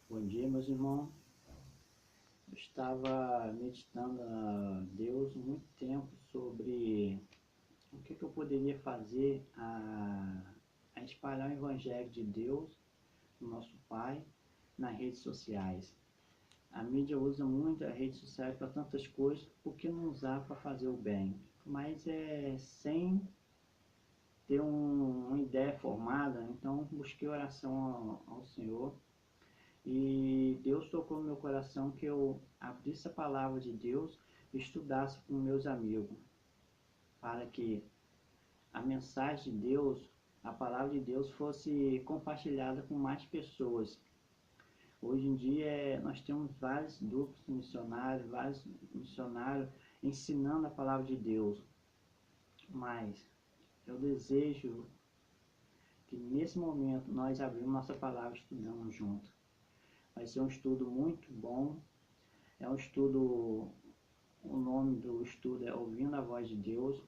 Bom dia, meus irmãos. Eu estava meditando a Deus muito tempo sobre o que eu poderia fazer a espalhar o Evangelho de Deus, o nosso Pai, nas redes sociais. A mídia usa muito as redes sociais para tantas coisas, por que não usar para fazer o bem? Mas sem ter uma ideia formada, então busquei oração ao Senhor. E Deus tocou no meu coração que eu abrisse a palavra de Deus e estudasse com meus amigos, para que a mensagem de Deus, a palavra de Deus, fosse compartilhada com mais pessoas. Hoje em dia nós temos vários grupos missionários, vários missionários ensinando a palavra de Deus, mas eu desejo que nesse momento nós abrimos nossa palavra e estudamos junto. Vai ser um estudo muito bom. É um estudo, o nome do estudo é Ouvindo a Voz de Deus.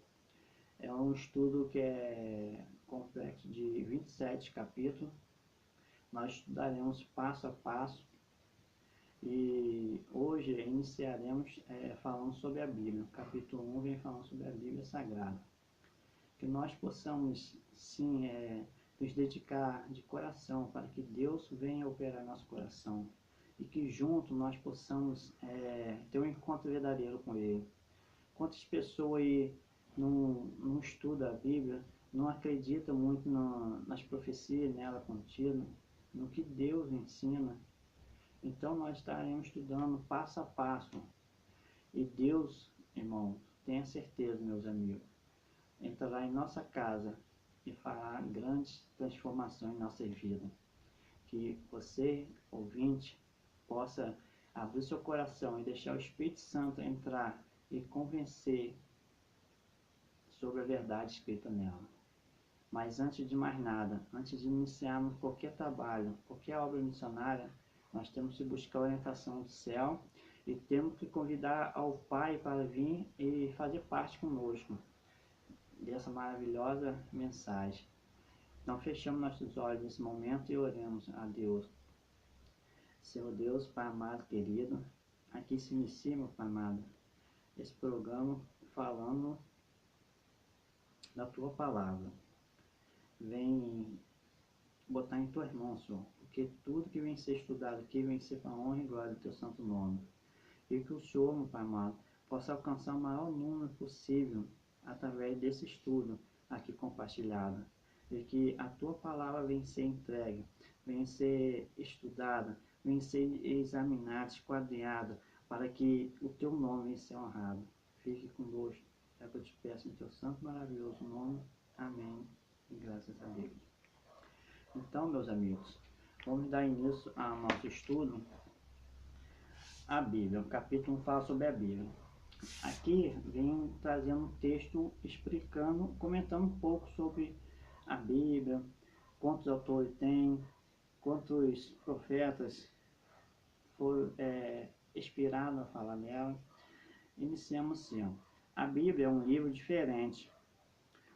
É um estudo que é complexo de 27 capítulos. Nós estudaremos passo a passo e hoje iniciaremos falando sobre a Bíblia. O capítulo 1 vem falando sobre a Bíblia Sagrada. Que nós possamos, sim, nos dedicar de coração para que Deus venha operar nosso coração e que juntos nós possamos ter um encontro verdadeiro com Ele. Quantas pessoas aí não estudam a Bíblia, não acreditam muito nas profecias nela contidas, no que Deus ensina. Então nós estaremos estudando passo a passo. E Deus, irmão, tenha certeza, meus amigos, entrará em nossa casa e fará grandes transformações em nossa vida. Que você, ouvinte, possa abrir seu coração e deixar o Espírito Santo entrar e convencer sobre a verdade escrita nela. Mas antes de mais nada, antes de iniciarmos qualquer trabalho, qualquer obra missionária, nós temos que buscar a orientação do céu e temos que convidar ao Pai para vir e fazer parte conosco dessa maravilhosa mensagem. Então fechamos nossos olhos nesse momento e oremos a Deus. Senhor Deus, Pai amado, querido, aqui se inicia, meu Pai amado, esse programa falando da Tua Palavra. Vem botar em Tuas mãos, Senhor, porque tudo que vem ser estudado aqui vem ser para a honra e glória do Teu santo nome. E que o Senhor, meu Pai amado, possa alcançar o maior número possível através desse estudo aqui compartilhado. E que a Tua Palavra venha ser entregue, venha ser estudada, venha ser examinada, esquadrinhada, para que o Teu nome venha ser honrado. Fique conosco, é o que eu te peço em Teu santo e maravilhoso nome. Amém. E graças a Deus. Então, meus amigos, vamos dar início ao nosso estudo. A Bíblia, o capítulo 1 fala sobre a Bíblia. Aqui vem trazendo um texto explicando, comentando um pouco sobre a Bíblia, quantos autores tem, quantos profetas foram inspirados a falar nela. Iniciamos assim. A Bíblia é um livro diferente.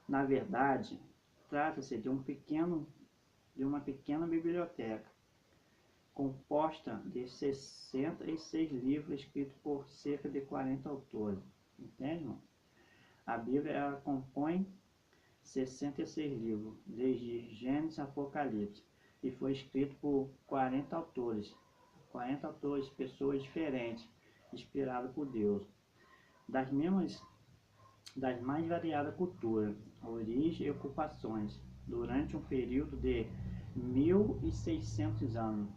Na verdade, trata-se de uma pequena biblioteca, composta de 66 livros escritos por cerca de 40 autores. Entende, irmão? A Bíblia ela compõe 66 livros, desde Gênesis a Apocalipse, e foi escrito por 40 autores. 40 autores, pessoas diferentes, inspiradas por Deus, das mais variadas culturas, origem e ocupações, durante um período de 1600 anos,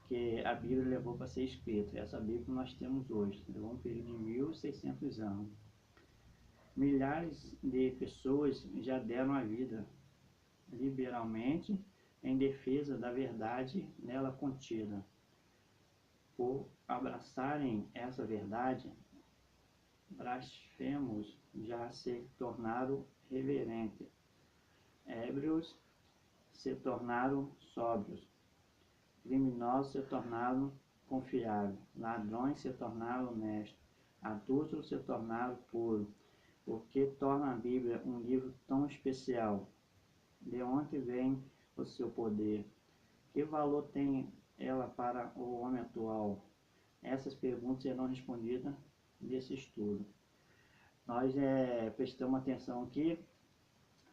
que a Bíblia levou para ser escrita. Essa Bíblia que nós temos hoje levou um período de 1600 anos. Milhares de pessoas já deram a vida liberalmente em defesa da verdade nela contida. Por abraçarem essa verdade, blasfemos já se tornaram reverentes, ébrios se tornaram sóbrios, criminosos se tornaram confiáveis, ladrões se tornaram honestos, adúlteros se tornaram puros. Porque torna a Bíblia um livro tão especial? De onde vem o seu poder? Que valor tem ela para o homem atual? Essas perguntas serão respondidas nesse estudo. Nós prestamos atenção aqui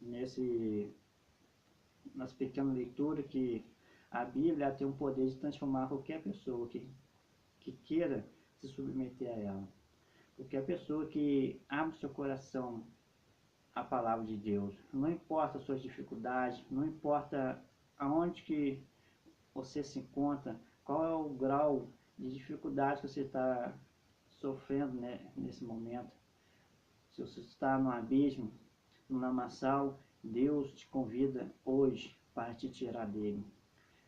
nessa pequena leitura que a Bíblia tem o poder de transformar qualquer pessoa que queira se submeter a ela. Qualquer pessoa que abre seu coração à palavra de Deus, não importa as suas dificuldades, não importa aonde que você se encontra, qual é o grau de dificuldade que você está sofrendo, né, nesse momento. Se você está no abismo, no lamaçal, Deus te convida hoje para te tirar dele.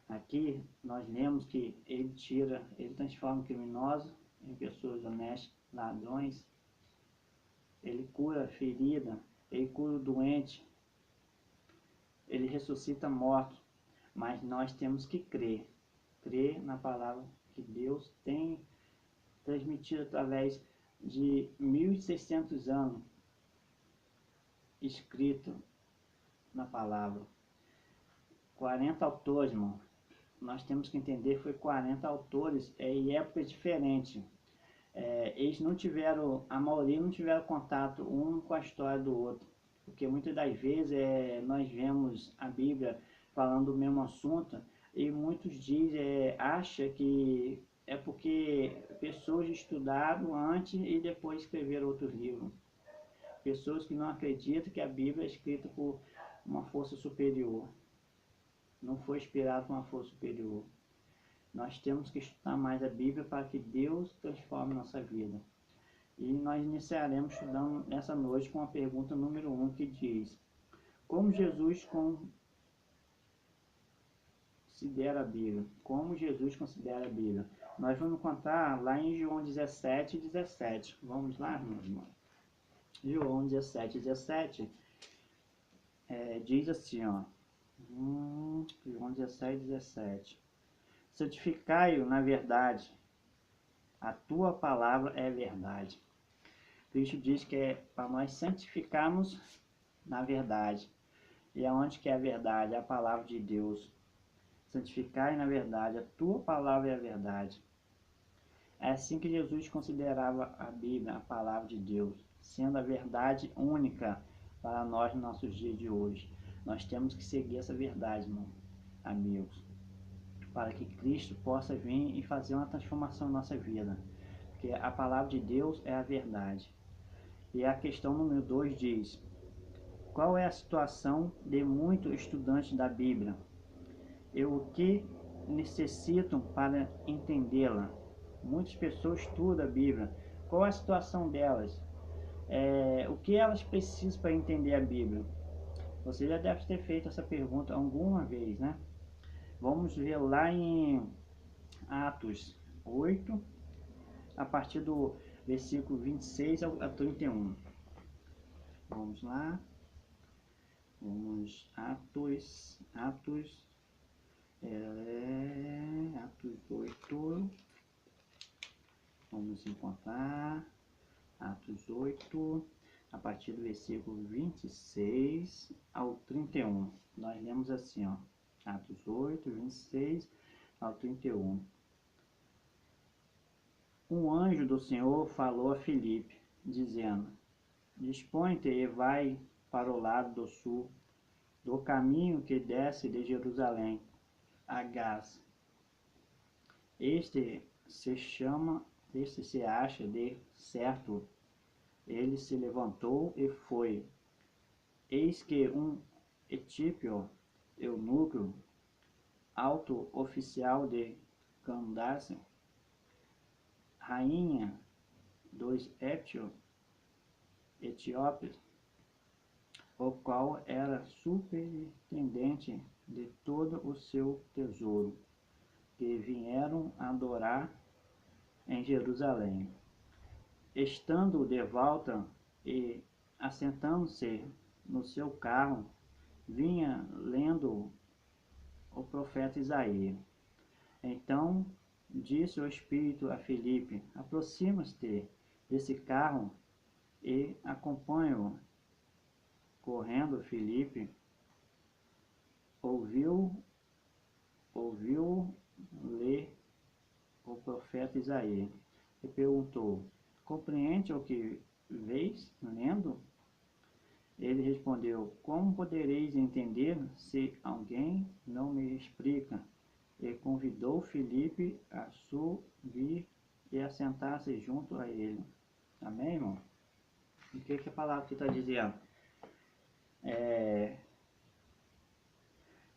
Aqui nós lemos que ele transforma criminosos em pessoas honestas, ladrões, ele cura a ferida, ele cura o doente, ele ressuscita mortos, mas nós temos que crer na palavra que Deus tem transmitido através de 1.600 anos, escrito na palavra. 40 autores, irmão. Nós temos que entender que foi 40 autores em épocas diferentes. Eles não tiveram, a maioria não tiveram contato um com a história do outro. Porque muitas das vezes nós vemos a Bíblia falando do mesmo assunto e muitos acham que é porque pessoas estudaram antes e depois escreveram outros livros. Pessoas que não acreditam que a Bíblia é escrita por uma força superior. Não foi inspirado por uma força superior. Nós temos que estudar mais a Bíblia para que Deus transforme nossa vida. E nós iniciaremos estudando nessa noite com a pergunta número 1, que diz: como Jesus considera a Bíblia? Como Jesus considera a Bíblia? Nós vamos contar lá em João 17:17. Vamos lá, irmão? João 17:17 diz assim, ó. João 17:17. Santificai-o na verdade, a tua palavra é verdade. Cristo diz que é para nós santificarmos na verdade. E aonde que é a verdade? A palavra de Deus. Santificai na verdade, a tua palavra é a verdade. É assim que Jesus considerava a Bíblia, a palavra de Deus, sendo a verdade única para nós nos nossos dias de hoje. Nós temos que seguir essa verdade, irmão, amigos, para que Cristo possa vir e fazer uma transformação na nossa vida. Porque a palavra de Deus é a verdade. E a questão número 2 diz: qual é a situação de muitos estudantes da Bíblia? E o que necessitam para entendê-la? Muitas pessoas estudam a Bíblia. Qual é a situação delas? O que elas precisam para entender a Bíblia? Você já deve ter feito essa pergunta alguma vez, né? Vamos ver lá em Atos 8, a partir do versículo 26 a 31. Vamos lá. Vamos, Atos 8. Vamos encontrar Atos 8, a partir do versículo 26 ao 31. Nós lemos assim, ó. Atos 8, 26 ao 31. Um anjo do Senhor falou a Filipe, dizendo: dispõe-te e vai para o lado do sul, do caminho que desce de Jerusalém a Gaza. Este se acha de certo. Ele se levantou e foi. Eis que um etíope, eunuco, alto oficial de Candace, rainha dos etíopes, o qual era superintendente de todo o seu tesouro, que vieram adorar em Jerusalém. Estando de volta e assentando-se no seu carro, vinha lendo o profeta Isaías. Então disse o Espírito a Filipe: aproxima-te desse carro e acompanha-o. Correndo, Filipe ouviu ler o profeta Isaías. Ele perguntou: compreende o que vês lendo? Ele respondeu: como podereis entender se alguém não me explica? E convidou Filipe a subir e a sentar-se junto a ele. Amém, irmão? O que a palavra aqui está dizendo?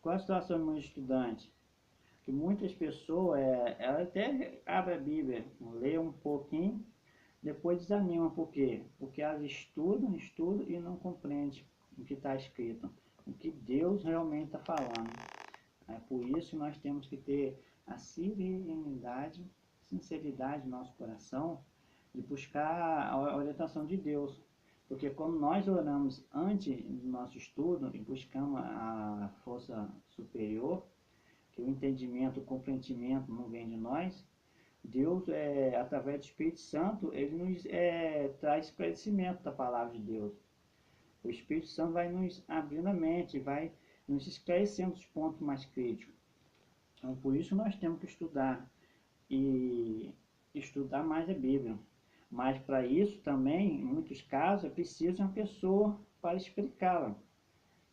Qual a situação de um estudante? Que muitas pessoas, ela até abre a Bíblia, lê um pouquinho, depois desanima. Por quê? Porque elas estudam e não compreendem o que está escrito, o que Deus realmente está falando. É por isso que nós temos que ter a serenidade, sinceridade no nosso coração, de buscar a orientação de Deus. Porque quando nós oramos antes do nosso estudo e buscamos a força superior, que o entendimento, o compreendimento não vem de nós, Deus, através do Espírito Santo, ele nos traz esclarecimento da palavra de Deus. O Espírito Santo vai nos abrindo a mente, vai nos esclarecendo os pontos mais críticos. Então, por isso nós temos que estudar e estudar mais a Bíblia. Mas para isso também, em muitos casos, é preciso uma pessoa para explicá-la.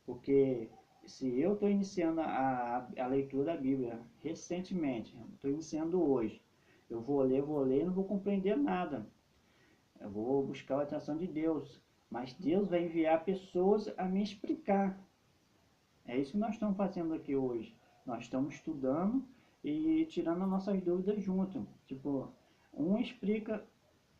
Porque se eu estou iniciando a leitura da Bíblia recentemente, estou iniciando hoje, eu vou ler e não vou compreender nada. Eu vou buscar a atenção de Deus. Mas Deus vai enviar pessoas a me explicar. É isso que nós estamos fazendo aqui hoje. Nós estamos estudando e tirando as nossas dúvidas junto. Tipo, um explica,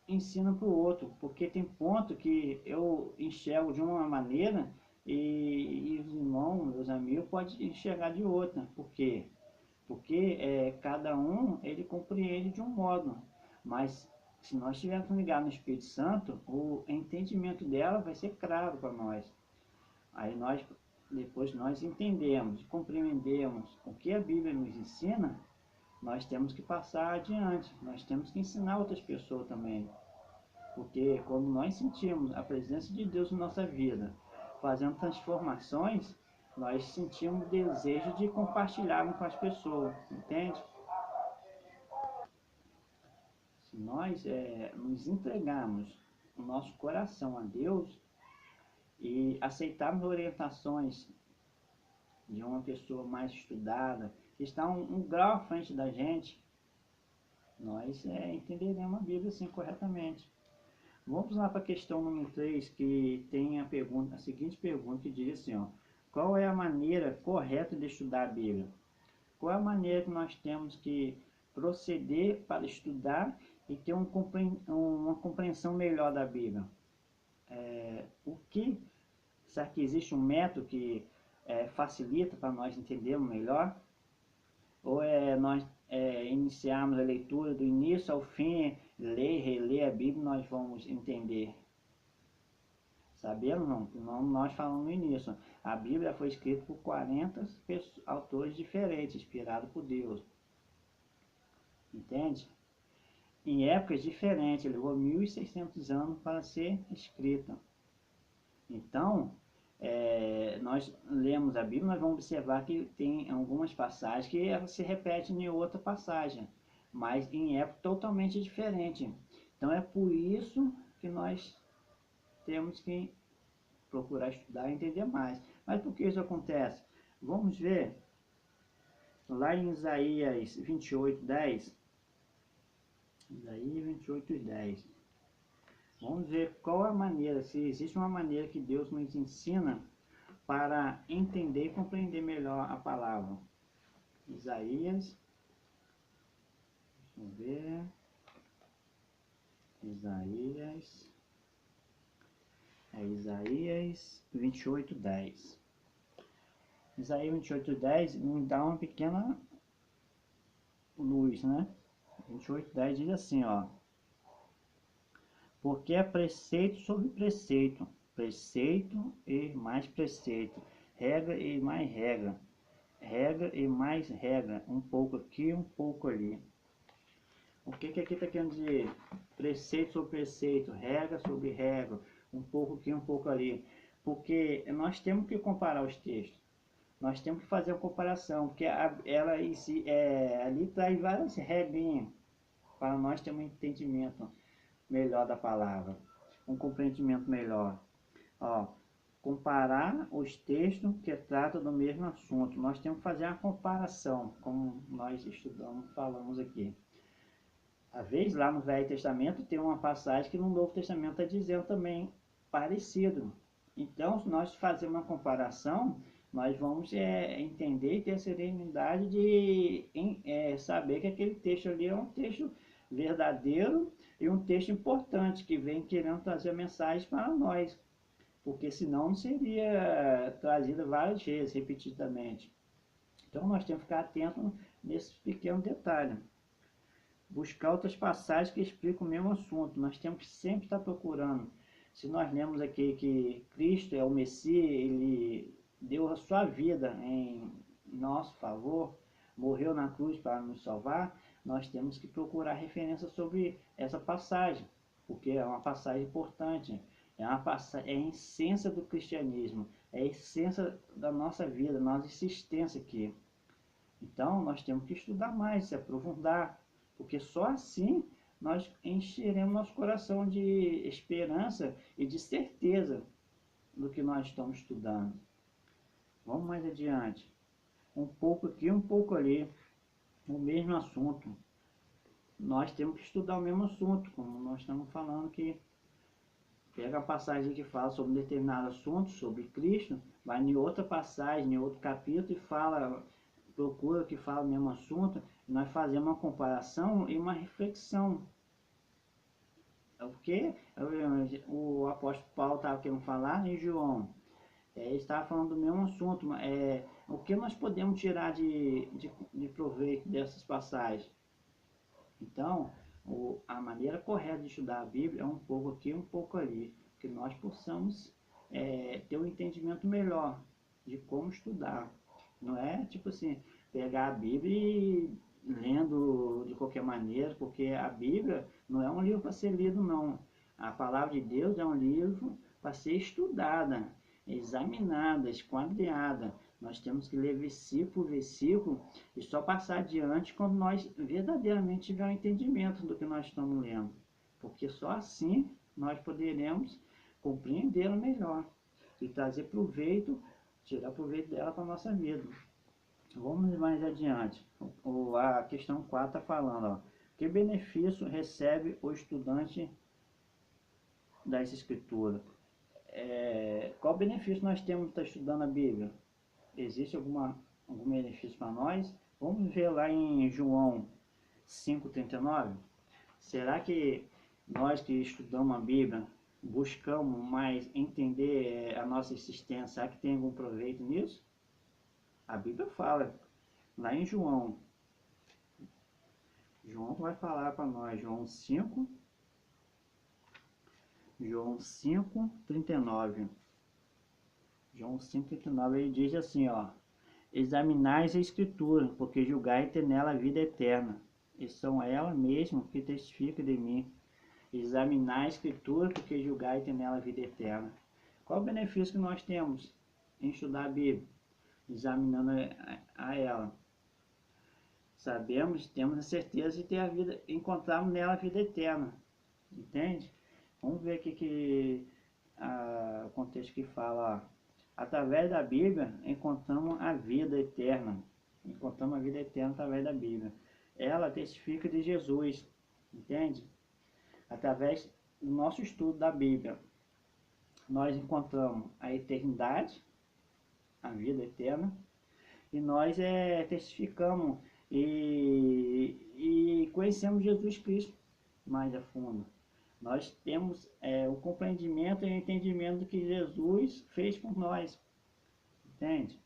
ensina para o outro. Porque tem ponto que eu enxergo de uma maneira e os irmãos, meus amigos, podem enxergar de outra. Por quê? Porque cada um, ele compreende de um modo. Mas se nós estivermos ligados no Espírito Santo, o entendimento dela vai ser claro para nós. Aí depois nós entendemos, compreendemos o que a Bíblia nos ensina, nós temos que passar adiante, nós temos que ensinar outras pessoas também. Porque quando nós sentimos a presença de Deus na nossa vida, fazendo transformações, nós sentimos o desejo de compartilhar com as pessoas, entende? Se nós nos entregarmos o nosso coração a Deus e aceitarmos orientações de uma pessoa mais estudada, que está um grau à frente da gente, nós entenderemos a Bíblia assim corretamente. Vamos lá para a questão número 3, que tem a seguinte pergunta, que diz assim, ó: qual é a maneira correta de estudar a Bíblia? Qual é a maneira que nós temos que proceder para estudar e ter uma compreensão melhor da Bíblia? Será que existe um método que facilita para nós entendermos melhor? Ou nós iniciarmos a leitura do início ao fim, ler e reler a Bíblia, nós vamos entender? Sabemos não? Não, nós falamos no início. A Bíblia foi escrita por 40 autores diferentes, inspirados por Deus. Entende? Em épocas diferentes, levou 1600 anos para ser escrita. Então, nós lemos a Bíblia, nós vamos observar que tem algumas passagens que se repetem em outra passagem, mas em época totalmente diferente. Então é por isso que nós temos que procurar estudar e entender mais. Mas por que isso acontece? Vamos ver lá em Isaías 28:10. Isaías 28:10. Vamos ver qual a maneira, se existe uma maneira que Deus nos ensina para entender e compreender melhor a palavra. Isaías, vamos ver, Isaías 28:10. Isaías 28:10 nos dá uma pequena luz, né? 28:10 diz assim, ó: porque é preceito sobre preceito, preceito e mais preceito, regra e mais regra, regra e mais regra, um pouco aqui, um pouco ali. O que aqui está querendo dizer? Preceito sobre preceito, regra sobre regra, um pouco aqui, um pouco ali. Porque nós temos que comparar os textos. nós temos que fazer uma comparação, porque ela em si, ali traz várias regrinhas para nós ter um entendimento melhor da palavra, um compreendimento melhor. Ó, comparar os textos que tratam do mesmo assunto. Nós temos que fazer uma comparação, como nós estudamos, falamos aqui. Às vezes, lá no Velho Testamento, tem uma passagem que no Novo Testamento está dizendo também parecido. Então, se nós fazermos uma comparação, nós vamos entender e ter a serenidade de saber que aquele texto ali é um texto verdadeiro e um texto importante, que vem querendo trazer mensagem para nós, porque senão não seria trazida várias vezes, repetidamente. Então, nós temos que ficar atentos nesses pequenos detalhes. Buscar outras passagens que explicam o mesmo assunto. Nós temos que sempre estar procurando. Se nós lemos aqui que Cristo é o Messias, ele deu a sua vida em nosso favor, morreu na cruz para nos salvar, nós temos que procurar referência sobre essa passagem, porque é uma passagem importante, é a essência do cristianismo, é a essência da nossa vida, da nossa existência aqui. Então, nós temos que estudar mais, se aprofundar, porque só assim nós encheremos nosso coração de esperança e de certeza do que nós estamos estudando. Vamos mais adiante. Um pouco aqui, um pouco ali, o mesmo assunto. Nós temos que estudar o mesmo assunto, como nós estamos falando aqui. Pega a passagem que fala sobre um determinado assunto, sobre Cristo, vai em outra passagem, em outro capítulo e fala, procura que fala o mesmo assunto, e nós fazemos uma comparação e uma reflexão. Porque o apóstolo Paulo estava querendo falar em João, ele estava falando do mesmo assunto, o que nós podemos tirar de proveito dessas passagens? Então, a maneira correta de estudar a Bíblia é um pouco aqui, um pouco ali, que nós possamos ter um entendimento melhor de como estudar. Não é tipo assim, pegar a Bíblia e lendo de qualquer maneira, porque a Bíblia não é um livro para ser lido, não. A palavra de Deus é um livro para ser estudada, examinada, esquadrinhada. Nós temos que ler versículo por versículo e só passar adiante quando nós verdadeiramente tivermos um entendimento do que nós estamos lendo. Porque só assim nós poderemos compreendê-la melhor e trazer proveito, tirar proveito dela para a nossa vida. Vamos mais adiante. A questão 4 está falando, ó, que benefício recebe o estudante das Escrituras? Qual benefício nós temos de estar estudando a Bíblia? Existe algum benefício para nós? Vamos ver lá em João 5,39. Será que nós que estudamos a Bíblia, buscamos mais entender a nossa existência, será que tem algum proveito nisso? A Bíblia fala, lá em João vai falar para nós, João 5,39. João 5,39, ele diz assim, ó: examinais a Escritura, porque julgai ter nela a vida eterna, e são ela mesma que testifica de mim. Examinai a Escritura, porque julgai ter nela a vida eterna. Qual o benefício que nós temos em estudar a Bíblia? Examinando a ela. Sabemos, temos a certeza de ter a vida, encontrarmos nela a vida eterna. Entende? Vamos ver aqui que o contexto que fala, ó. Através da Bíblia encontramos a vida eterna. Encontramos a vida eterna através da Bíblia. Ela testifica de Jesus. Entende? Através do nosso estudo da Bíblia, nós encontramos a eternidade, a vida eterna, e nós testificamos e conhecemos Jesus Cristo mais a fundo. Nós temos o compreendimento e o entendimento do que Jesus fez por nós. Entende?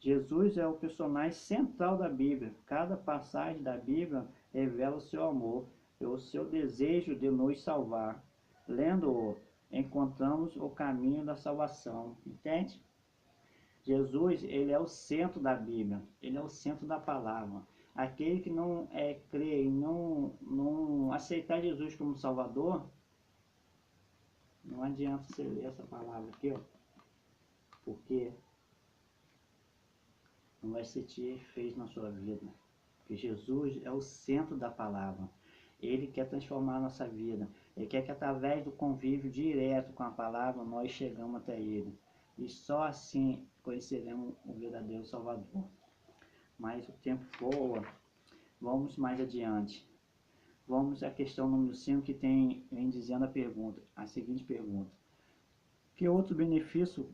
Jesus é o personagem central da Bíblia. Cada passagem da Bíblia revela o seu amor e o seu desejo de nos salvar. Lendo-o, encontramos o caminho da salvação. Entende? Jesus, ele é o centro da Bíblia. Ele é o centro da palavra. Aquele que não crê e não aceitar Jesus como Salvador, não adianta você ler essa palavra aqui, ó, porque não vai surtir efeito na sua vida. Porque Jesus é o centro da palavra. Ele quer transformar a nossa vida. Ele quer que através do convívio direto com a palavra nós chegamos até Ele. E só assim conheceremos o verdadeiro Salvador. Mas o tempo voa. Vamos mais adiante. Vamos à questão número 5, que vem dizendo a seguinte pergunta. Que outro benefício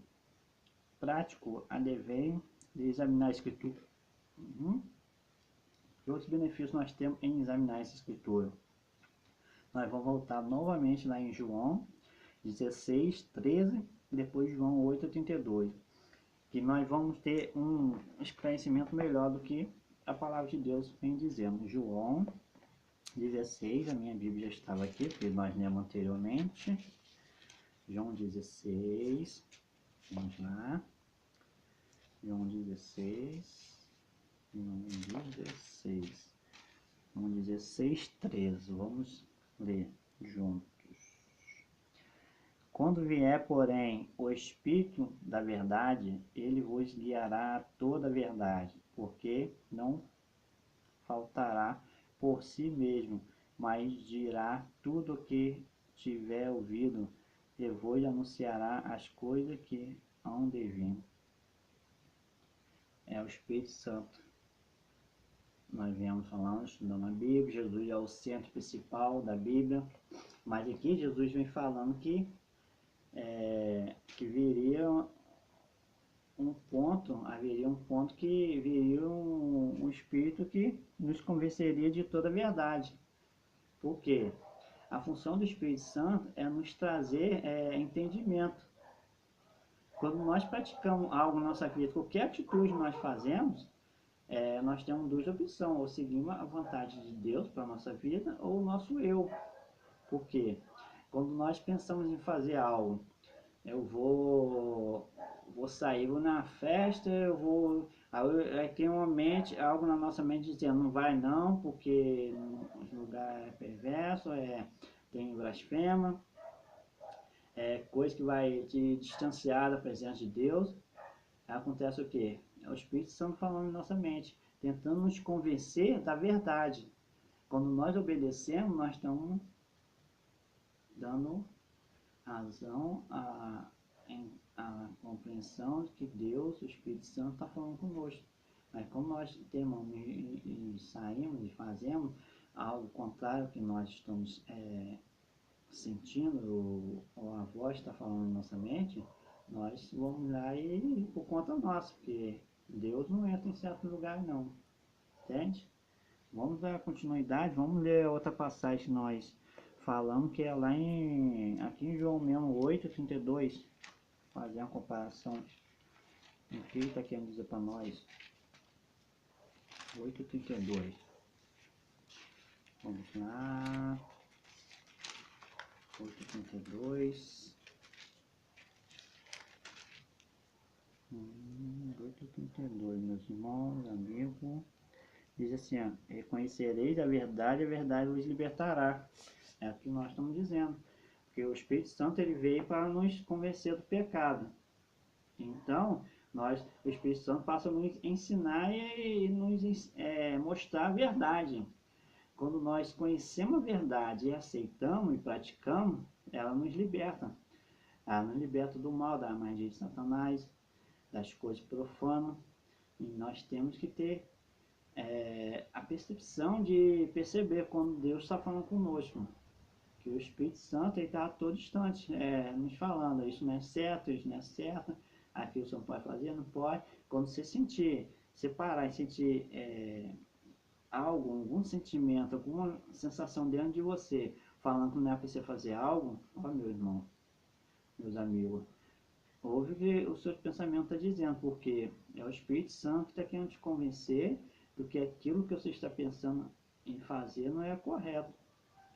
prático advém de examinar a Escritura? Que outros benefícios nós temos em examinar essa Escritura? Nós vamos voltar novamente lá em João 16, 13, e depois João 8, 32. Que nós vamos ter um esclarecimento melhor do que a palavra de Deus vem dizendo. João 16, a minha Bíblia já estava aqui, porque nós lemos anteriormente. João 16, vamos lá. João 16, João 16, 13, vamos ler juntos. Quando vier, porém, o Espírito da verdade, ele vos guiará a toda a verdade, porque não faltará por si mesmo, mas dirá tudo o que tiver ouvido, e vos anunciará as coisas que hão de vir. É o Espírito Santo. Nós viemos falando, estudando a Bíblia, Jesus é o centro principal da Bíblia, mas aqui Jesus vem falando que haveria um ponto que viria um Espírito que nos convenceria de toda a verdade. Por quê? A função do Espírito Santo é nos trazer entendimento. Quando nós praticamos algo na nossa vida, qualquer atitude nós fazemos, nós temos duas opções: ou seguimos a vontade de Deus para a nossa vida, ou o nosso eu. Por quê? Quando nós pensamos em fazer algo, eu vou sair, vou na festa, aí tem algo na nossa mente dizendo, não vai não, porque o lugar é perverso, tem blasfema, coisa que vai te distanciar da presença de Deus. Acontece o quê? É o Espírito Santo falando em nossa mente, tentando nos convencer da verdade. Quando nós obedecemos, nós estamos dando razão à compreensão de que Deus, o Espírito Santo, está falando conosco. Mas como nós temos e saímos e fazemos algo contrário ao que nós estamos sentindo, ou a voz está falando na nossa mente, nós vamos lá e por conta nossa, porque Deus não entra em certo lugar não, entende? Vamos dar continuidade, vamos ler outra passagem que nós falamos, que é lá aqui em João mesmo, 8:32, fazer uma comparação do que ele está querendo dizer para nós. 8:32, vamos lá, 8:32, 8:32, meus irmãos, amigos, diz assim, ó, reconhecereis a verdade vos libertará. É o que nós estamos dizendo, porque o Espírito Santo ele veio para nos convencer do pecado. Então, o Espírito Santo passa a nos ensinar e nos mostrar a verdade. Quando nós conhecemos a verdade e aceitamos e praticamos, ela nos liberta. Ela nos liberta do mal, da magia de Satanás, das coisas profanas. E nós temos que ter a percepção de perceber quando Deus está falando conosco. Que o Espírito Santo está a todo instante nos falando, isso não é certo, isso não é certo, aquilo você não pode fazer, não pode. Quando você parar e sentir algum sentimento, alguma sensação dentro de você, falando que não é para você fazer algo, ó meu irmão, meus amigos, ouve o que o seu pensamento está dizendo, porque é o Espírito Santo que está querendo te convencer do que aquilo que você está pensando em fazer não é correto.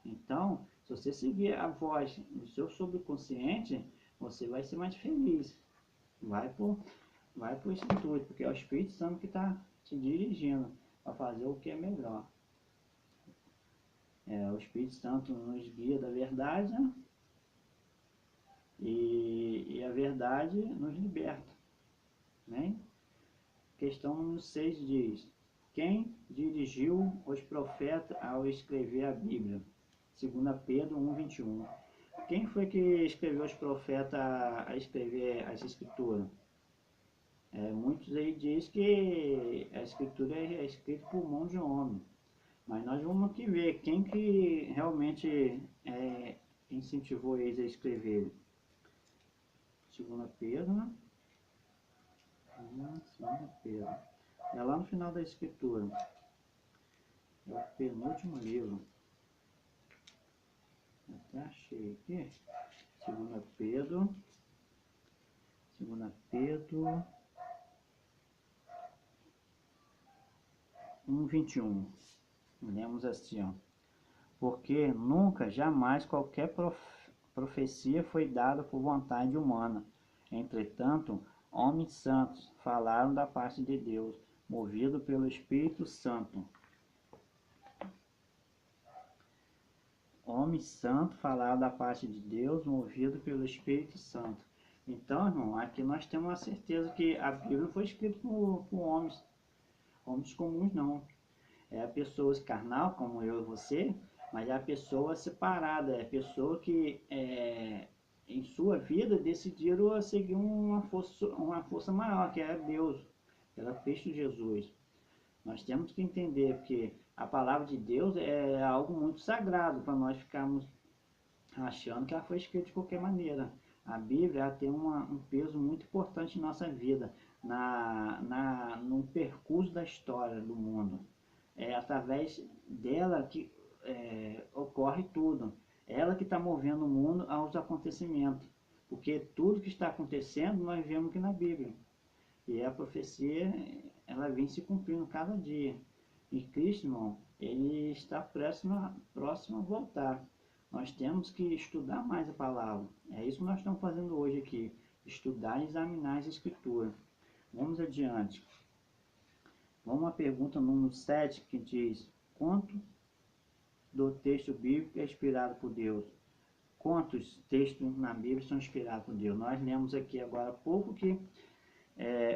Então, se você seguir a voz do seu subconsciente, você vai ser mais feliz. Vai por esse intuito, porque é o Espírito Santo que está te dirigindo para fazer o que é melhor. O Espírito Santo nos guia da verdade, né? E a verdade nos liberta, né? questão número 6 diz: quem dirigiu os profetas ao escrever a Bíblia? 2 Pedro 1:21. Quem foi que escreveu os profetas a escrever as escrituras? Muitos aí dizem que a escritura é escrita por mão de homem. Mas nós vamos aqui ver quem que realmente incentivou eles a escrever. 2 Pedro, né? 2 Pedro. É lá no final da escritura. É o penúltimo livro. Até achei aqui. 2 Pedro. 1:21. Lemos assim, ó. Porque nunca, jamais qualquer profecia foi dada por vontade humana. Entretanto, homens santos falaram da parte de Deus, movido pelo Espírito Santo. Homens santos falaram da parte de Deus, movido pelo Espírito Santo. Então, irmão, aqui nós temos a certeza que a Bíblia foi escrita por homens comuns não. É pessoas carnal, como eu e você, mas é a pessoa separada, é a pessoa que em sua vida decidiram seguir uma força maior, que é Deus, pela Cristo Jesus. Nós temos que entender que a palavra de Deus é algo muito sagrado para nós ficarmos achando que ela foi escrita de qualquer maneira. A Bíblia tem um peso muito importante em nossa vida, no percurso da história do mundo. É através dela que ocorre tudo. Ela que está movendo o mundo aos acontecimentos. Porque tudo que está acontecendo nós vemos aqui na Bíblia. E a profecia, ela vem se cumprindo cada dia. E Cristo, irmão, ele está próximo a voltar. Nós temos que estudar mais a palavra. É isso que nós estamos fazendo hoje aqui. Estudar e examinar as escrituras. Vamos adiante. Vamos à pergunta número 7, que diz: quanto do texto bíblico é inspirado por Deus? Quantos textos na Bíblia são inspirados por Deus? Nós lemos aqui agora há pouco que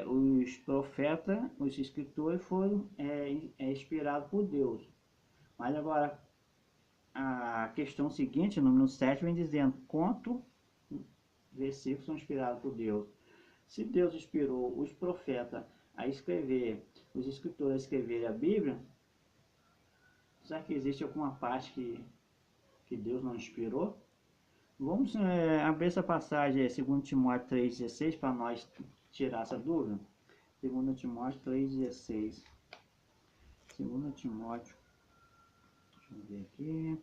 os profetas, os escritores foram inspirados por Deus. Mas agora, a questão seguinte, número 7, vem dizendo: quantos versículos são inspirados por Deus? Se Deus inspirou os profetas a escrever, os escritores a escreverem a Bíblia, será que existe alguma parte que Deus não inspirou? Vamos abrir essa passagem, 2 Timóteo 3,16, para nós tirar essa dúvida. 2 Timóteo 3,16. 2 Timóteo, deixa eu ver aqui.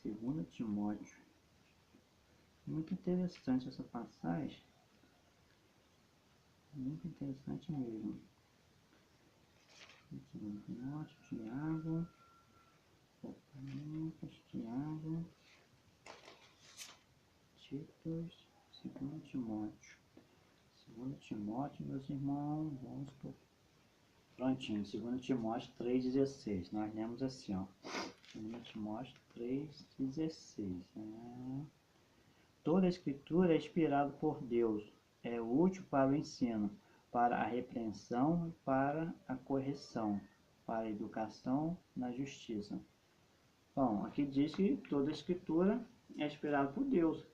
2 Timóteo. Muito interessante essa passagem. Muito interessante mesmo. 2 Timóteo, Tiago. Tiago. Títulos, 2 Timóteo. 2 Timóteo, meus irmãos, vamos por... Prontinho, 2 Timóteo 3,16. Nós lemos assim, ó. 2 Timóteo 3,16. Toda a escritura é inspirada por Deus. É útil para o ensino, para a repreensão, para a correção, para a educação na justiça. Bom, aqui diz que toda a escritura é inspirada por Deus.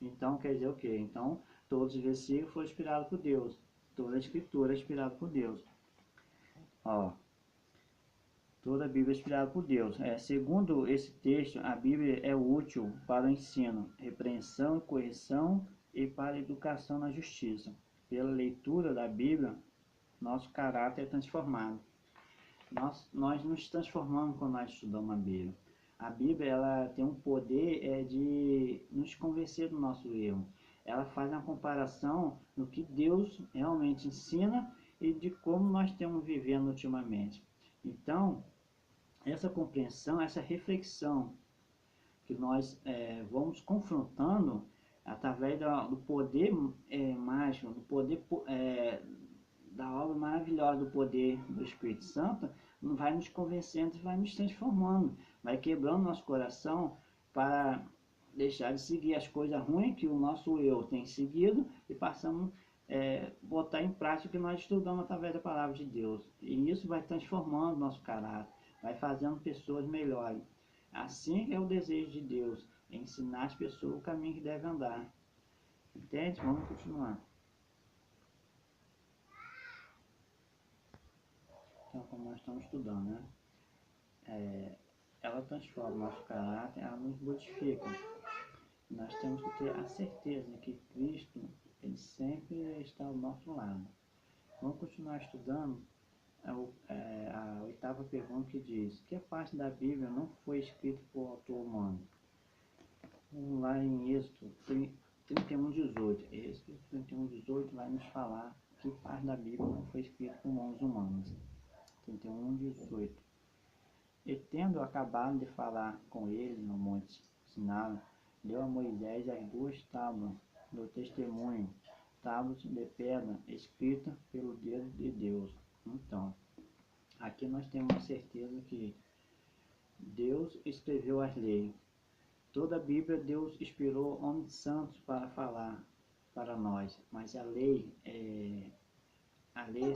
Então, quer dizer o quê? Então, todos os versículos foram inspirados por Deus. Toda a escritura é inspirada por Deus. Ó, toda a Bíblia é inspirada por Deus. Segundo esse texto, a Bíblia é útil para o ensino, repreensão e correção e para a educação na justiça. Pela leitura da Bíblia, nosso caráter é transformado. Nós nos transformamos quando nós estudamos a Bíblia. A Bíblia ela tem um poder de nos convencer do nosso erro. Ela faz uma comparação do que Deus realmente ensina e de como nós temos vivendo ultimamente. Então, essa compreensão, essa reflexão que nós vamos confrontando através do poder mágico, do poder da obra maravilhosa do poder do Espírito Santo, vai nos convencendo e vai nos transformando, vai quebrando nosso coração para deixar de seguir as coisas ruins que o nosso eu tem seguido e passamos botar em prática o que nós estudamos através da palavra de Deus. E isso vai transformando nosso caráter, vai fazendo pessoas melhores. Assim é o desejo de Deus, ensinar as pessoas o caminho que devem andar. Entende? Vamos continuar. Então, como nós estamos estudando, né? Ela transforma nosso caráter, ela nos modifica. Nós temos que ter a certeza de que Cristo, ele sempre está ao nosso lado. Vamos continuar estudando a oitava pergunta, que diz: que parte da Bíblia não foi escrita por autor humano? Vamos lá em Êxodo 31:18. Êxodo 31:18 vai nos falar que parte da Bíblia não foi escrita por mãos humanas. 31:18. E tendo acabado de falar com ele no monte Sinai, deu a Moisés as 2 tábuas do testemunho, tábuas de pedra, escritas pelo dedo de Deus. Então, aqui nós temos a certeza que Deus escreveu as leis. Toda a Bíblia Deus inspirou homens santos para falar para nós, mas a lei é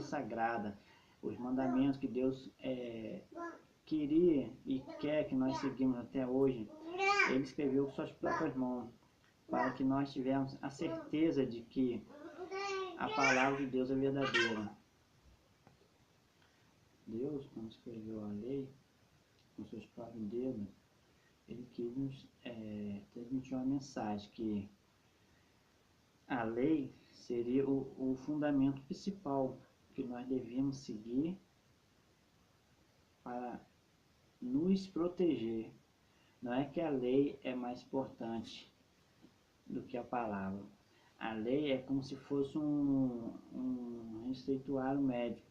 sagrada. Os mandamentos que Deus queria e quer que nós seguimos até hoje, ele escreveu com suas próprias mãos, para que nós tivéssemos a certeza de que a palavra de Deus é verdadeira. Deus, quando escreveu a lei com seus próprios dedos, ele quis nos transmitir uma mensagem, que a lei seria o fundamento principal que nós devíamos seguir para nos proteger. Não é que a lei é mais importante do que a palavra. A lei é como se fosse um receituário médico.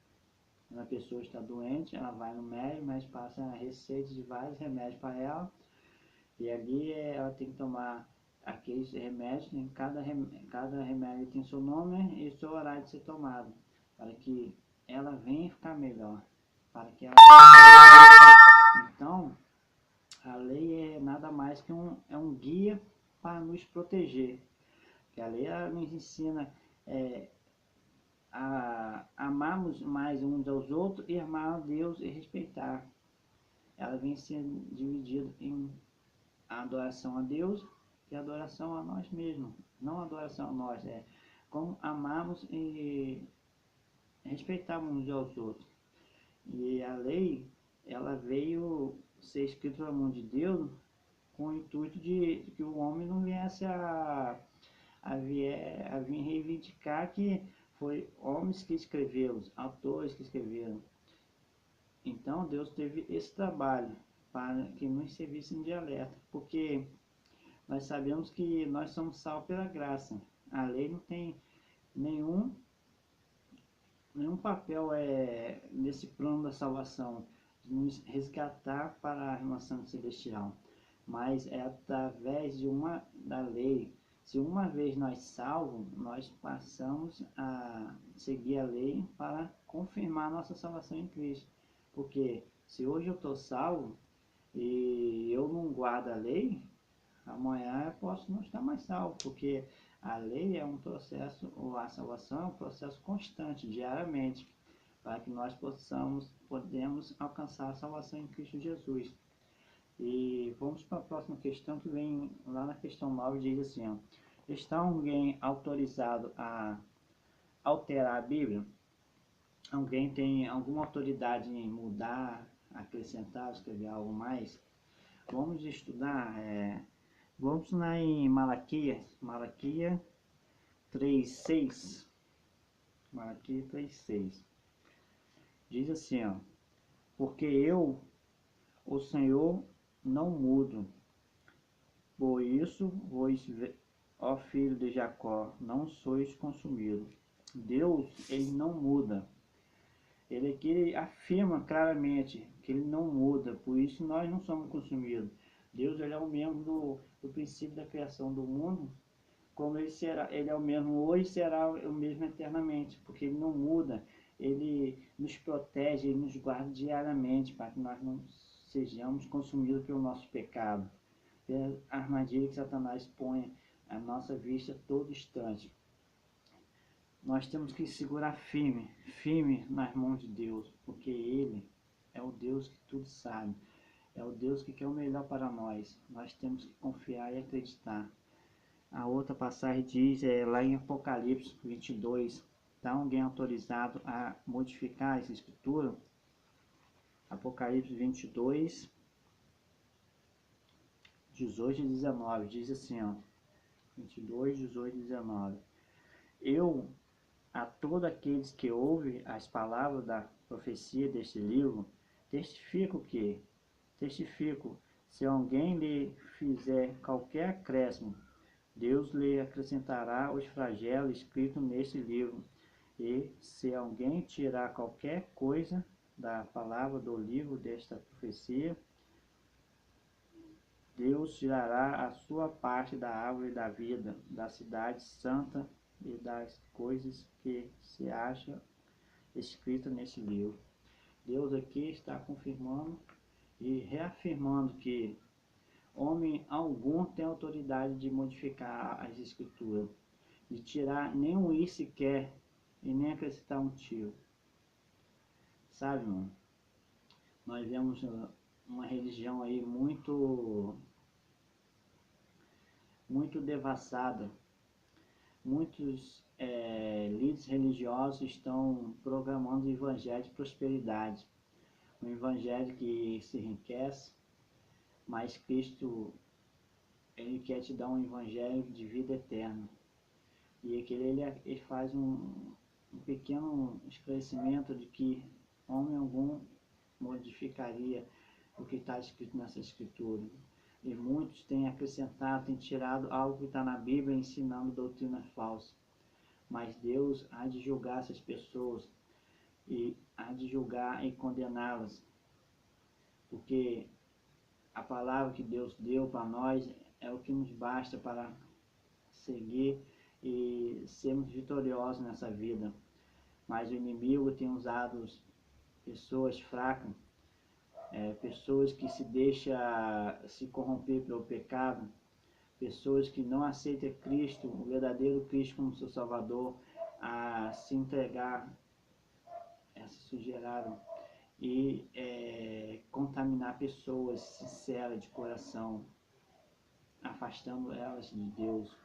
Quando a pessoa está doente, ela vai no médico, mas passa a receita de vários remédios para ela, e ali ela tem que tomar aqueles remédios, cada remédio tem seu nome e seu horário de ser tomado, para que ela venha ficar melhor, para que ela... Então, a lei é nada mais que um guia para nos proteger. Que a lei nos ensina a amarmos mais uns aos outros e amar a Deus e respeitar. Ela vem sendo dividida em adoração a Deus e adoração a nós mesmos. Não adoração a nós, como amarmos e respeitarmos uns aos outros. E a lei, ela veio ser escrita pela mão de Deus com o intuito de que o homem não viesse a vir reivindicar que foi homens que escreveram, autores que escreveram. Então Deus teve esse trabalho para que nos servissem de alerta, porque nós sabemos que nós somos salvos pela graça. A lei não tem nenhum papel nesse plano da salvação, de nos resgatar para a nação celestial, mas é através da lei. Se uma vez nós salvos, nós passamos a seguir a lei para confirmar nossa salvação em Cristo. Porque se hoje eu estou salvo e eu não guardo a lei, amanhã eu posso não estar mais salvo, porque a lei é um processo, ou a salvação é um processo constante, diariamente, para que nós podemos alcançar a salvação em Cristo Jesus. E vamos para a próxima questão, que vem lá na questão 9, diz assim, ó: está alguém autorizado a alterar a Bíblia? Alguém tem alguma autoridade em mudar, acrescentar, escrever algo mais? Vamos estudar, vamos lá em Malaquias 3:6. Malaquias 3:6. Diz assim, ó: porque eu, o Senhor, não mudo. Por isso, vós, ó filho de Jacó, não sois consumido. Deus, ele não muda. Ele aqui afirma claramente que ele não muda, por isso nós não somos consumidos. Deus, ele é o mesmo do princípio da criação do mundo, como ele é o mesmo hoje, será o mesmo eternamente, porque ele não muda. Ele nos protege, ele nos guarda diariamente, para que nós não sejamos consumidos pelo nosso pecado, pela armadilha que Satanás põe à nossa vista a todo instante. Nós temos que segurar firme, firme nas mãos de Deus, porque Ele é o Deus que tudo sabe, é o Deus que quer o melhor para nós. Nós temos que confiar e acreditar. A outra passagem diz, lá em Apocalipse 22, está alguém autorizado a modificar essa escritura? Apocalipse 22, 18 e 19, diz assim, ó, 22, 18 e 19. Eu, a todos aqueles que ouvem as palavras da profecia deste livro, testifico, se alguém lhe fizer qualquer acréscimo, Deus lhe acrescentará os flagelos escritos neste livro. E se alguém tirar qualquer coisa da palavra do livro desta profecia, Deus tirará a sua parte da árvore da vida, da cidade santa e das coisas que se acham escritas nesse livro. Deus aqui está confirmando e reafirmando que homem algum tem autoridade de modificar as escrituras, de tirar nem um i sequer e nem acrescentar um tio. Sabe, irmão? Nós vemos uma religião aí muito devassada. Muitos líderes religiosos estão programando o evangelho de prosperidade, um evangelho que se enriquece, mas Cristo, Ele quer te dar um evangelho de vida eterna. E aqui ele faz um pequeno esclarecimento de que homem algum modificaria o que está escrito nessa escritura. E muitos têm acrescentado, têm tirado algo que está na Bíblia ensinando doutrina falsa. Mas Deus há de julgar essas pessoas e há de julgar e condená-las. Porque a palavra que Deus deu para nós é o que nos basta para seguir e sermos vitoriosos nessa vida. Mas o inimigo tem usado pessoas fracas, pessoas que se deixam se corromper pelo pecado, pessoas que não aceitam Cristo, o verdadeiro Cristo como seu Salvador, a se entregar, se sujeiraram e contaminar pessoas sinceras de coração, afastando elas de Deus.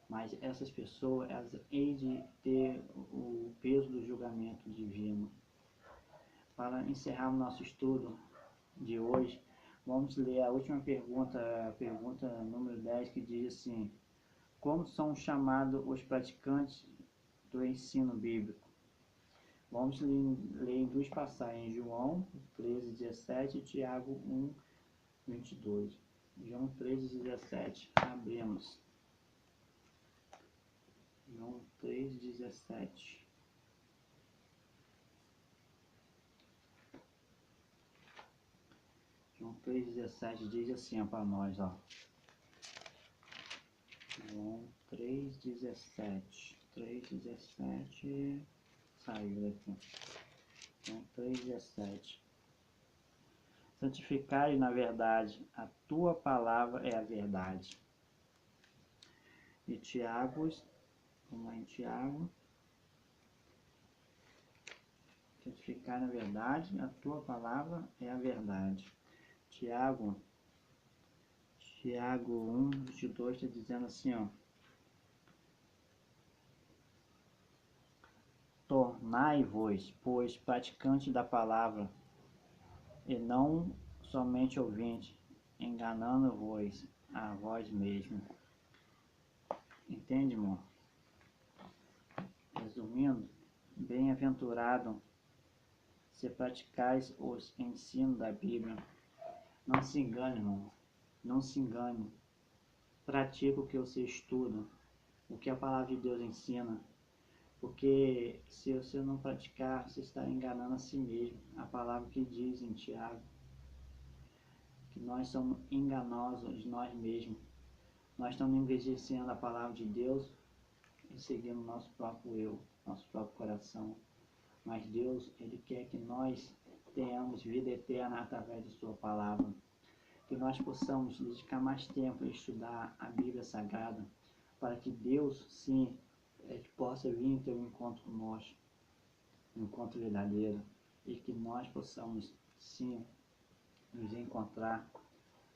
Mas essas pessoas, elas hão de ter o peso do julgamento divino. Para encerrar o nosso estudo de hoje, vamos ler a última pergunta, a pergunta número 10, que diz assim: como são chamados os praticantes do ensino bíblico? Vamos ler em duas passagens, João 13:17 e Tiago 1:22. João 13:17, abrimos. João 3:17. João 3:17 diz assim para nós, ó. João 3:17. 3:17 saiu daqui. João 3:17. Santificai na verdade, a tua palavra é a verdade. E Tiago, vamos lá em Tiago. Santificar na verdade, a tua palavra é a verdade. Tiago 1:22 está dizendo assim, ó: tornai-vos, pois, praticantes da palavra, e não somente ouvintes, enganando-vos a vós mesmos. Entende, irmão? Resumindo, bem-aventurado se praticais os ensinos da Bíblia. Não se engane, irmão. Não se engane. Pratica o que você estuda, o que a palavra de Deus ensina. Porque se você não praticar, você está enganando a si mesmo. A palavra que diz em Tiago, que nós somos enganosos de nós mesmos. Nós estamos negligenciando a palavra de Deus e seguindo nosso próprio eu, nosso próprio coração. Mas Deus, Ele quer que nós tenhamos vida eterna através de sua palavra. Que nós possamos dedicar mais tempo a estudar a Bíblia Sagrada, para que Deus, sim, que possa vir ter um encontro conosco, um encontro verdadeiro, e que nós possamos sim nos encontrar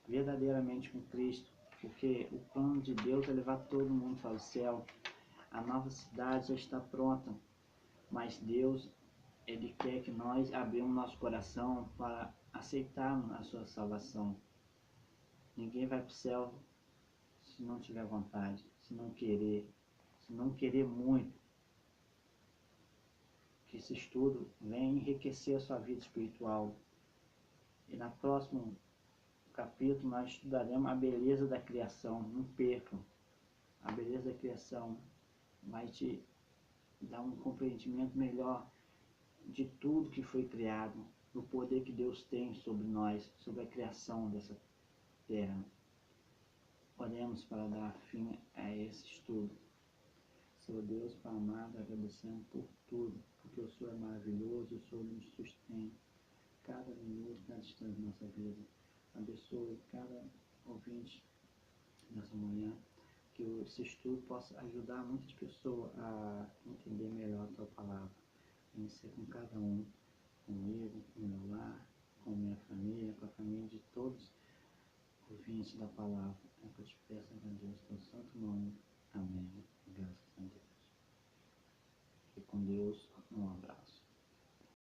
verdadeiramente com Cristo, porque o plano de Deus é levar todo mundo para o céu. A nova cidade já está pronta, mas Deus, Ele quer que nós abrimos nosso coração para aceitarmos a sua salvação. Ninguém vai para o céu se não tiver vontade, se não querer muito. Que esse estudo venha enriquecer a sua vida espiritual. E no próximo capítulo nós estudaremos a beleza da criação. Não percam. A beleza da criação vai te dar um compreendimento melhor de tudo que foi criado, do poder que Deus tem sobre nós, sobre a criação dessa terra. Oremos para dar fim a esse estudo. Senhor Deus, Pai amado, agradecendo por tudo, porque o Senhor é maravilhoso, o Senhor nos sustém cada minuto, cada instante da nossa vida. Abençoe cada ouvinte nessa manhã, que esse estudo possa ajudar muitas pessoas a entender melhor a Tua palavra. Venha ser com cada um, comigo, com o meu lar, com a minha família, com a família de todos os ouvintes da palavra. É que eu te peço, meu Deus,